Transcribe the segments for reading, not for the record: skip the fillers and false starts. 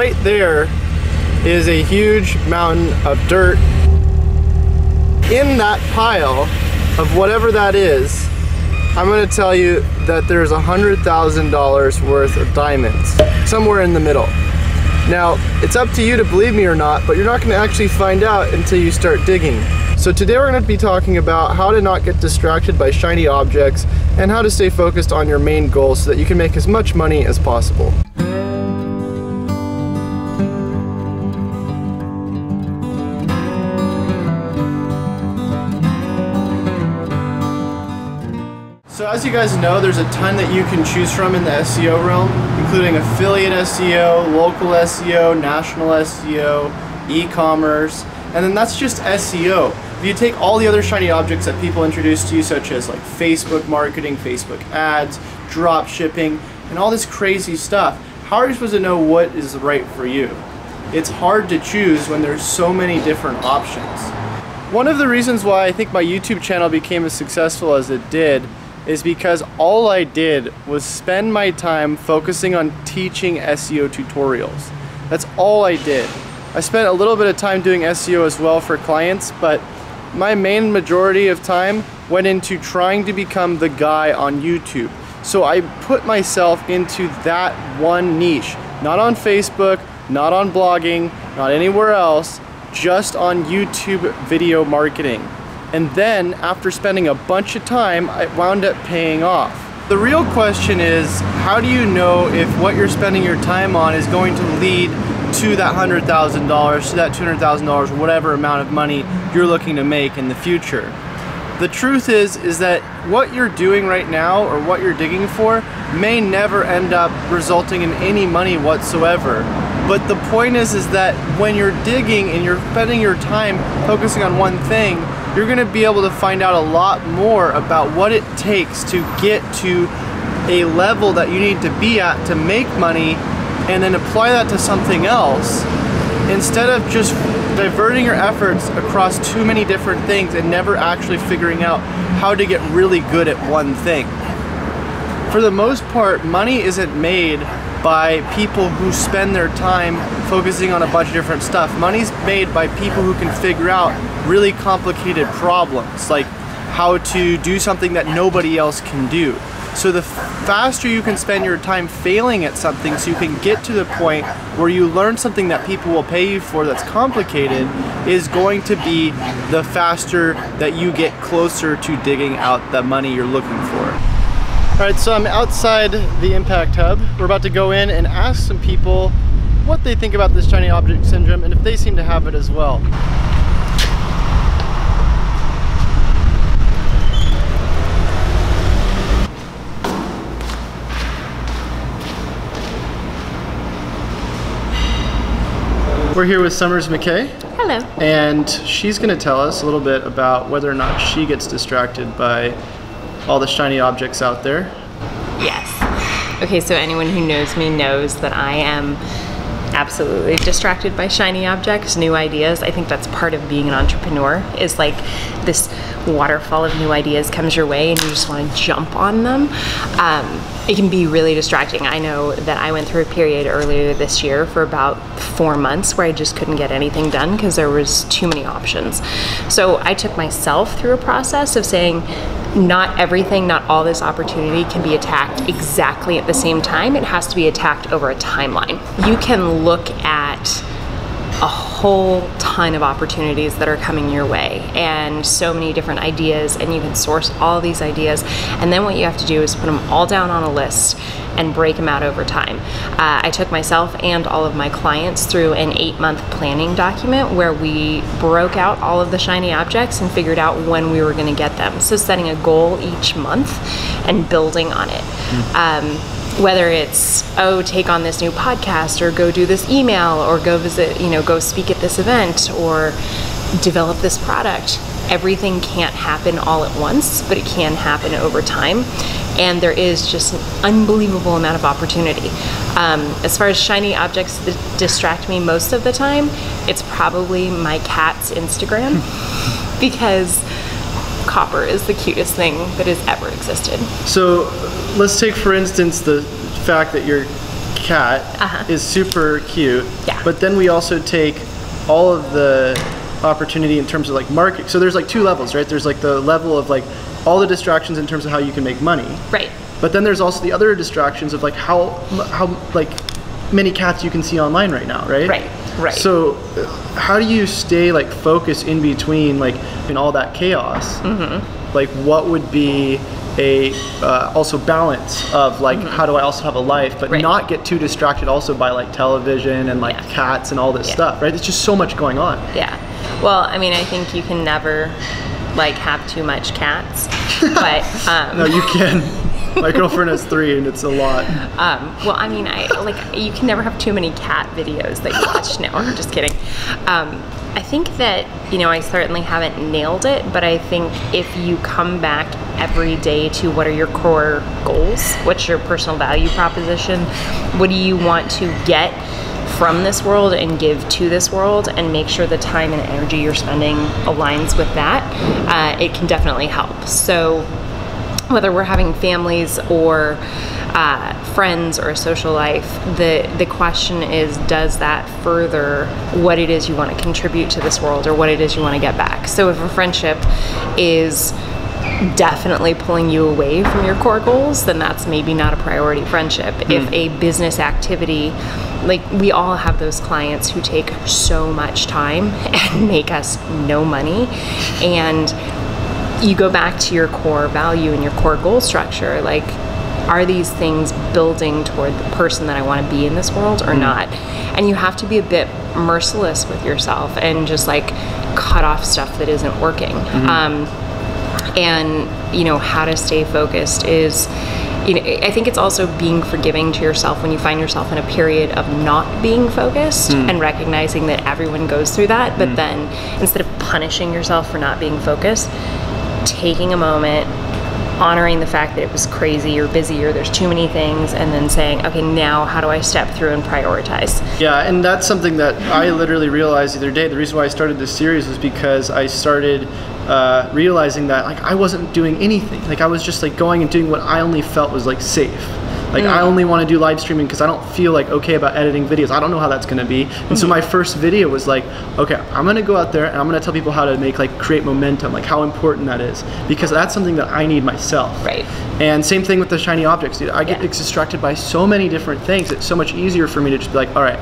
right there is a huge mountain of dirt. In that pile of whatever that is, I'm going to tell you that there's $100,000 worth of diamonds somewhere in the middle. Now, it's up to you to believe me or not, but you're not going to actually find out until you start digging. So today we're going to be talking about how to not get distracted by shiny objects and how to stay focused on your main goal so that you can make as much money as possible. So as you guys know, there's a ton that you can choose from in the SEO realm, including affiliate SEO, local SEO, national SEO, e-commerce, and then that's just SEO. If you take all the other shiny objects that people introduce to you, such as like Facebook marketing, Facebook ads, drop shipping, and all this crazy stuff, how are you supposed to know what is right for you? It's hard to choose when there's so many different options. One of the reasons why I think my YouTube channel became as successful as it did is because all I did was spend my time focusing on teaching SEO tutorials. That's all I did. I spent a little bit of time doing SEO as well for clients, but my main majority of time went into trying to become the guy on YouTube. So I put myself into that one niche, not on Facebook, not on blogging, not anywhere else, just on YouTube video marketing. And then after spending a bunch of time, it wound up paying off. The real question is, how do you know if what you're spending your time on is going to lead to that $100,000, to that $200,000, whatever amount of money you're looking to make in the future? The truth is that what you're doing right now or what you're digging for may never end up resulting in any money whatsoever. But the point is that when you're digging and you're spending your time focusing on one thing, you're going to be able to find out a lot more about what it takes to get to a level that you need to be at to make money, and then apply that to something else instead of just diverting your efforts across too many different things and never actually figuring out how to get really good at one thing. For the most part, money isn't made by people who spend their time focusing on a bunch of different stuff. Money's made by people who can figure out really complicated problems, like how to do something that nobody else can do. So the faster you can spend your time failing at something so you can get to the point where you learn something that people will pay you for that's complicated is going to be the faster that you get closer to digging out the money you're looking for. Alright, so I'm outside the Impact Hub. We're about to go in and ask some people what they think about this shiny object syndrome and if they seem to have it as well. We're here with Summers McKay. Hello. And she's going to tell us a little bit about whether or not she gets distracted by all the shiny objects out there. Yes. Okay, so anyone who knows me knows that I am absolutely distracted by shiny objects, new ideas. I think that's part of being an entrepreneur, is like this waterfall of new ideas comes your way and you just want to jump on them. It can be really distracting. I know that I went through a period earlier this year for about 4 months where I just couldn't get anything done because there was too many options. So I took myself through a process of saying, not everything, not all this opportunity can be attacked exactly at the same time. It has to be attacked over a timeline. You can look at a whole ton of opportunities that are coming your way and so many different ideas, and you can source all these ideas, and then what you have to do is put them all down on a list and break them out over time. I took myself and all of my clients through an 8-month planning document where we broke out all of the shiny objects and figured out when we were going to get them. So setting a goal each month and building on it. Whether it's, oh, take on this new podcast, or go do this email, or go visit, go speak at this event, or develop this product. Everything can't happen all at once, but it can happen over time. And there is just an unbelievable amount of opportunity. As far as shiny objects that distract me most of the time, it's probably my cat's Instagram, because copper is the cutest thing that has ever existed. So let's take, for instance, the fact that your cat is super cute. Yeah. But then we also take all of the opportunity in terms of like market. So there's like 2 levels, right? There's like the level of like all the distractions in terms of how you can make money. Right. But then there's also the other distractions of like how like many cats you can see online right now, right? Right. So how do you stay like focused in between like in all that chaos? Like what would be a also balance of like how do I also have a life but not get too distracted also by like television and like cats and all this stuff, right? There's just so much going on. Yeah. Well, I mean, I think you can never like have too much cats, but no, you can. My girlfriend has 3 and it's a lot. Well, I mean, you can never have too many cat videos that you watch. No, I'm just kidding. I think that, you know, I certainly haven't nailed it, but I think if you come back every day to what are your core goals, what's your personal value proposition, what do you want to get from this world and give to this world, and make sure the time and energy you're spending aligns with that, it can definitely help. So whether we're having families or friends or a social life, the question is, does that further what it is you want to contribute to this world or what it is you want to get back? So if a friendship is definitely pulling you away from your core goals, then that's maybe not a priority friendship. If a business activity, like we all have those clients who take so much time and make us no money, and you go back to your core value and your core goal structure, like, are these things building toward the person that I want to be in this world or not? And you have to be a bit merciless with yourself and just like cut off stuff that isn't working. And you know, how to stay focused is, you know, I think it's also being forgiving to yourself when you find yourself in a period of not being focused and recognizing that everyone goes through that, but then instead of punishing yourself for not being focused, taking a moment, honoring the fact that it was crazy or busy or there's too many things, and then saying, okay, now how do I step through and prioritize? Yeah, and that's something that I literally realized the other day. The reason why I started this series was because I started realizing that like I wasn't doing anything. Like I was just like going and doing what I only felt was like safe. Like I only want to do live streaming because I don't feel like okay about editing videos. I don't know how that's going to be. And so my first video was like, okay, I'm going to go out there and I'm going to tell people how to make like create momentum, like how important that is, because that's something that I need myself. Right. And same thing with the shiny objects, dude. I get distracted by so many different things. It's so much easier for me to just be like, all right,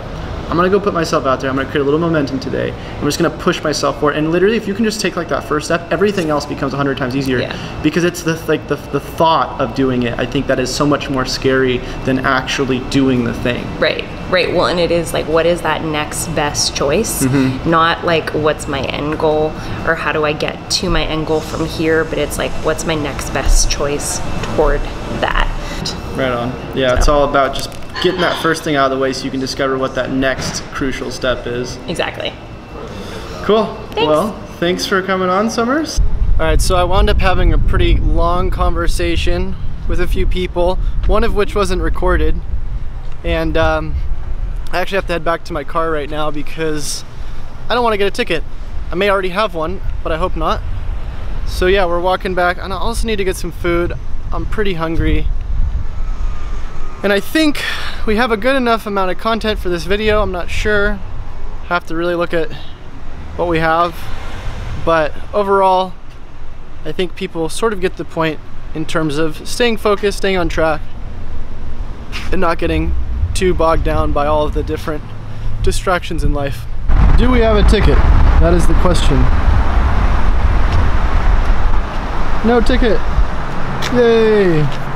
I'm gonna go put myself out there. I'm gonna create a little momentum today. I'm just gonna push myself forward. And literally, if you can just take like that first step, everything else becomes 100 times easier. Because it's the thought of doing it. I think that is so much more scary than actually doing the thing. Right. Right. Well, and it is like, what is that next best choice? Not like what's my end goal or how do I get to my end goal from here, but it's like, what's my next best choice toward that? Right on. Yeah, so it's all about just getting that first thing out of the way so you can discover what that next crucial step is. Exactly. Cool. Thanks. Well, thanks for coming on, Summers. All right, so I wound up having a pretty long conversation with a few people, one of which wasn't recorded. And I actually have to head back to my car right now because I don't want to get a ticket. I may already have one, but I hope not. So yeah, we're walking back, and I also need to get some food. I'm pretty hungry. And I think we have a good enough amount of content for this video. I'm not sure. Have to really look at what we have. But overall, I think people sort of get the point in terms of staying focused, staying on track, and not getting too bogged down by all of the different distractions in life. Do we have a ticket? That is the question. No ticket. Yay!